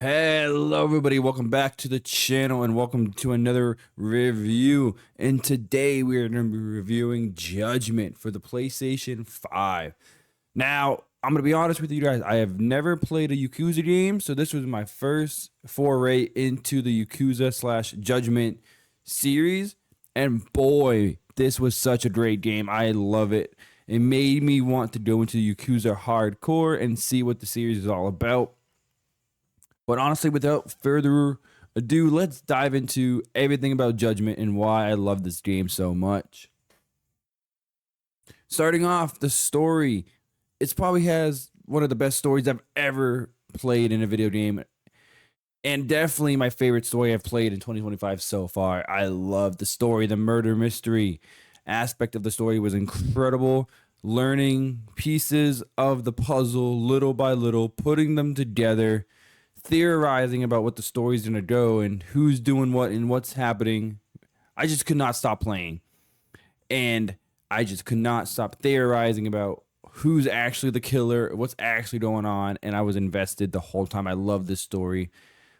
Hello, everybody. Welcome back to the channel and welcome to another review. And today we are going to be reviewing Judgment for the PlayStation 5. Now, I'm going to be honest with you guys. I have never played a Yakuza game, so this was my first foray into the Yakuza slash Judgment series. And boy, this was such a great game. I love it. It made me want to go into Yakuza hardcore and see what the series is all about. But honestly, without further ado, let's dive into everything about Judgment and why I love this game so much. Starting off, the story. It probably has one of the best stories I've ever played in a video game. And definitely my favorite story I've played in 2025 so far. I love the story. The murder mystery aspect of the story was incredible. Learning pieces of the puzzle little by little, putting them together, theorizing about what the story's going to go and who's doing what and what's happening. I just could not stop playing. And I just could not stop theorizing about who's actually the killer, what's actually going on. And I was invested the whole time. I love this story.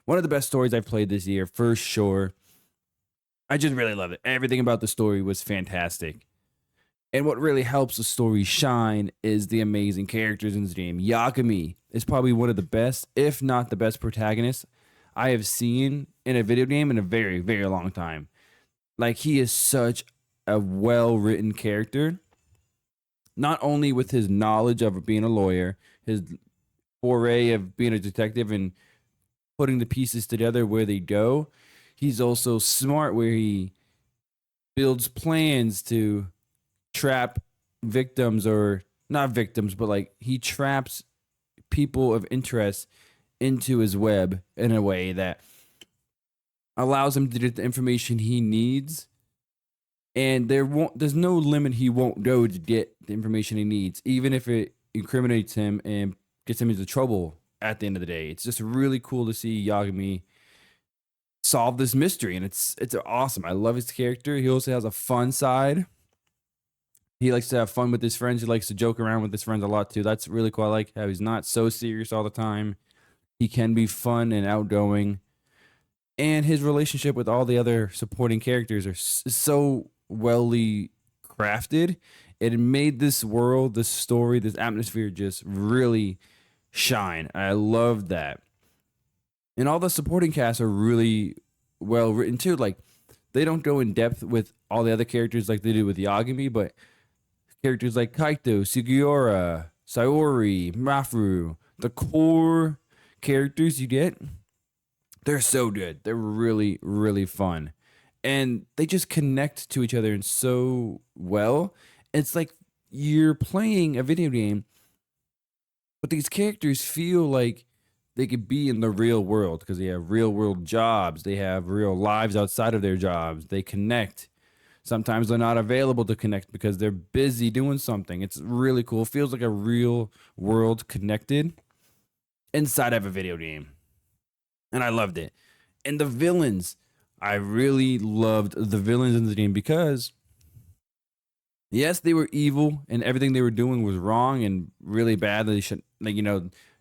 One of the best stories I've played this year, for sure. I just really love it. Everything about the story was fantastic. And what really helps the story shine is the amazing characters in this game. Yakami is probably one of the best, if not the best protagonist I have seen in a video game in a very, very long time. Like, he is such a well-written character. Not only with his knowledge of being a lawyer, his foray of being a detective and putting the pieces together where they go, he's also smart where he builds plans to trap victims, or not victims, but like he traps people of interest into his web in a way that allows him to get the information he needs, and there's no limit he won't go to get the information he needs, even if it incriminates him and gets him into trouble at the end of the day. It's just really cool to see Yagami solve this mystery, and it's awesome. I love his character. He also has a fun side. He likes to have fun with his friends. He likes to joke around with his friends a lot too. That's really cool. I like how he's not so serious all the time. He can be fun and outgoing. And his relationship with all the other supporting characters are so wellly crafted. It made this world, this story, this atmosphere just really shine. I love that. And all the supporting casts are really well written too. Like, they don't go in depth with all the other characters like they do with Yagami, but characters like Kaito, Sugiura, Sayori, Mafuru, the core characters you get, they're so good. They're really, really fun. And they just connect to each other so well. It's like you're playing a video game, but these characters feel like they could be in the real world because they have real world jobs. They have real lives outside of their jobs. They connect. Sometimes they're not available to connect because they're busy doing something. It's really cool. It feels like a real world connected inside of a video game. And I loved it. And the villains, I really loved the villains in the game because, yes, they were evil and everything they were doing was wrong and really bad. They should, like,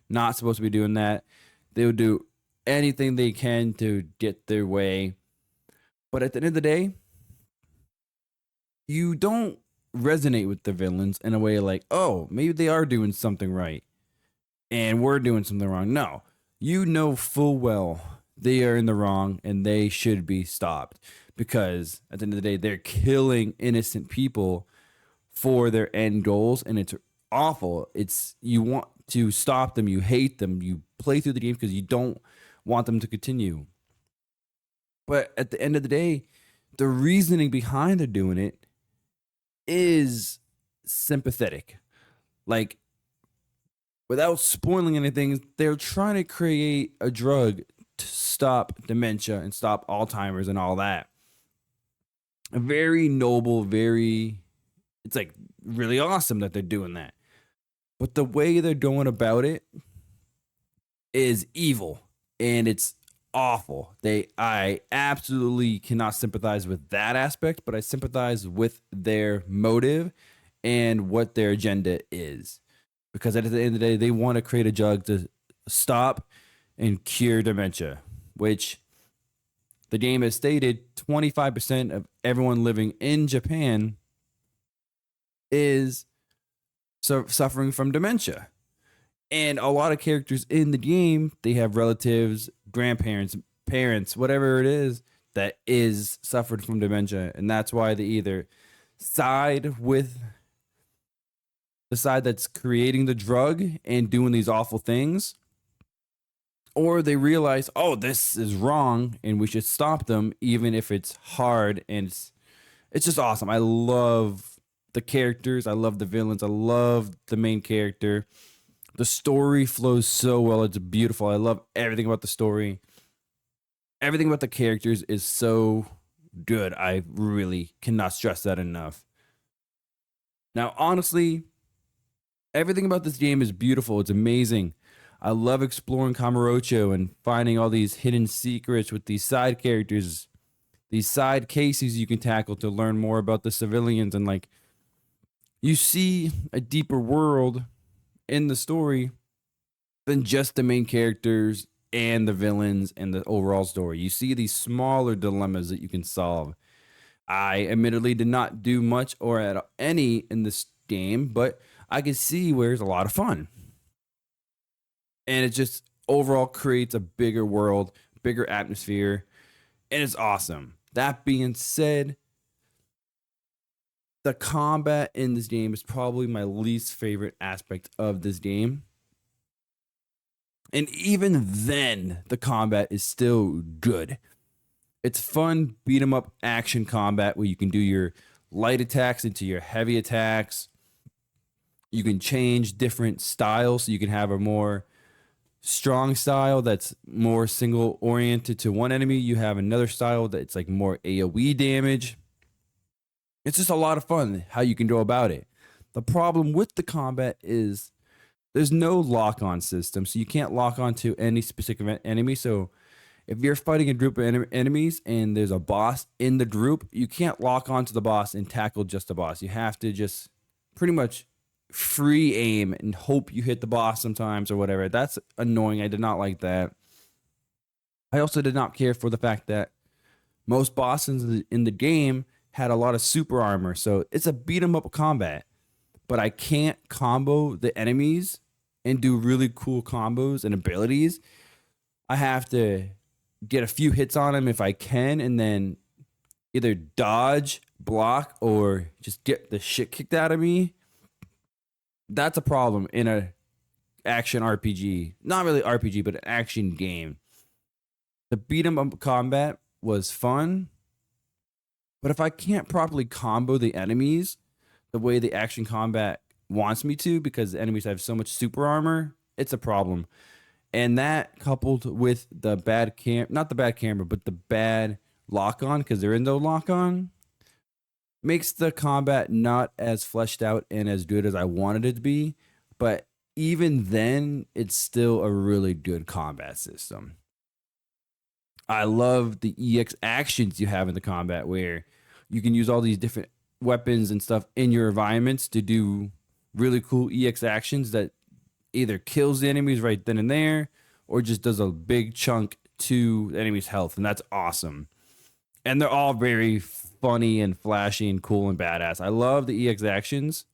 not supposed to be doing that. They would do anything they can to get their way. But at the end of the day, you don't resonate with the villains in a way like, oh, maybe they are doing something right and we're doing something wrong. No, you know full well they are in the wrong and they should be stopped, because at the end of the day, they're killing innocent people for their end goals, and it's awful. You want to stop them, you hate them, you play through the game because you don't want them to continue. But at the end of the day, the reasoning behind they're doing it is sympathetic. Like, without spoiling anything, they're trying to create a drug to stop dementia and stop Alzheimer's and all that. A very noble, it's like really awesome that they're doing that. But the way they're going about it is evil, and it's awful. I absolutely cannot sympathize with that aspect, but I sympathize with their motive and what their agenda is. Because at the end of the day, they want to create a drug to stop and cure dementia, which the game has stated 25% of everyone living in Japan is suffering from dementia. And a lot of characters in the game, they have relatives, grandparents, parents, whatever it is that is suffered from dementia. And that's why they either side with the side that's creating the drug and doing these awful things, or they realize, oh, this is wrong and we should stop them, even if it's hard. And it's just awesome. I love the characters. I love the villains. I love the main character. The story flows so well. It's beautiful. I love everything about the story. Everything about the characters is so good. I really cannot stress that enough. Now, honestly, everything about this game is beautiful. It's amazing. I love exploring Kamurocho and finding all these hidden secrets with these side characters, these side cases you can tackle to learn more about the civilians. And like, you see a deeper world in the story than just the main characters and the villains and the overall story. You see these smaller dilemmas that you can solve. I admittedly did not do much or at any in this game, but I can see where it's a lot of fun. And it just overall creates a bigger world, bigger atmosphere, and it's awesome. That being said, the combat in this game is probably my least favorite aspect of this game. And even then, the combat is still good. It's fun beat 'em up action combat where you can do your light attacks into your heavy attacks. You can change different styles so you can have a more strong style that's more single oriented to one enemy. You have another style that's like more AoE damage. It's just a lot of fun how you can go about it. The problem with the combat is there's no lock-on system, so you can't lock on to any specific enemy. So if you're fighting a group of enemies and there's a boss in the group, you can't lock onto the boss and tackle just the boss. You have to just pretty much free aim and hope you hit the boss sometimes or whatever. That's annoying. I did not like that. I also did not care for the fact that most bosses in the game had a lot of super armor. So it's a beat 'em up combat, but I can't combo the enemies and do really cool combos and abilities. I have to get a few hits on them if I can, and then either dodge, block, or just get the shit kicked out of me. That's a problem in a action RPG. Not really RPG, but an action game. The beat 'em up combat was fun, but if I can't properly combo the enemies the way the action combat wants me to, because the enemies have so much super armor, it's a problem. And that coupled with the bad not the bad camera, but the bad lock on, because there is no lock on, makes the combat not as fleshed out and as good as I wanted it to be. But even then, it's still a really good combat system. I love the EX actions you have in the combat where you can use all these different weapons and stuff in your environments to do really cool EX actions that either kills the enemies right then and there or just does a big chunk to the enemy's health. And that's awesome. And they're all very funny and flashy and cool and badass. I love the EX actions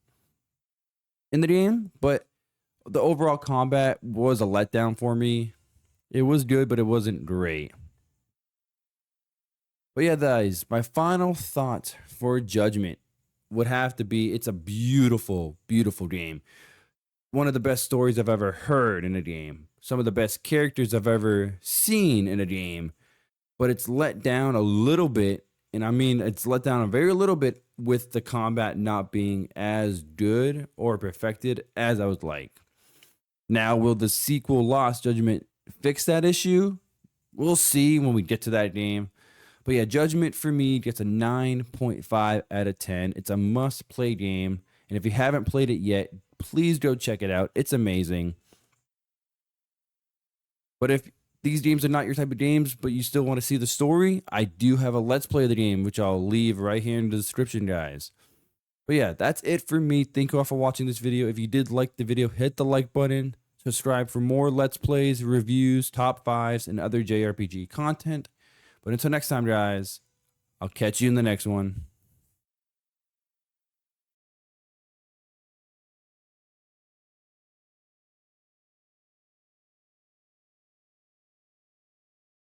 in the game, but the overall combat was a letdown for me. It was good, but it wasn't great. But yeah, guys, my final thought for Judgment would have to be it's a beautiful, beautiful game. One of the best stories I've ever heard in a game. Some of the best characters I've ever seen in a game. But it's let down a little bit. And I mean, it's let down a very little bit with the combat not being as good or perfected as I would like. Now, will the sequel Lost Judgment fix that issue? We'll see when we get to that game. But yeah, Judgment for me gets a 9.5 out of 10. It's a must-play game. And if you haven't played it yet, please go check it out. It's amazing. But if these games are not your type of games, but you still want to see the story, I do have a Let's Play of the game, which I'll leave right here in the description, guys. But yeah, that's it for me. Thank you all for watching this video. If you did like the video, hit the like button. Subscribe for more Let's Plays, reviews, top fives, and other JRPG content. But until next time, guys, I'll catch you in the next one.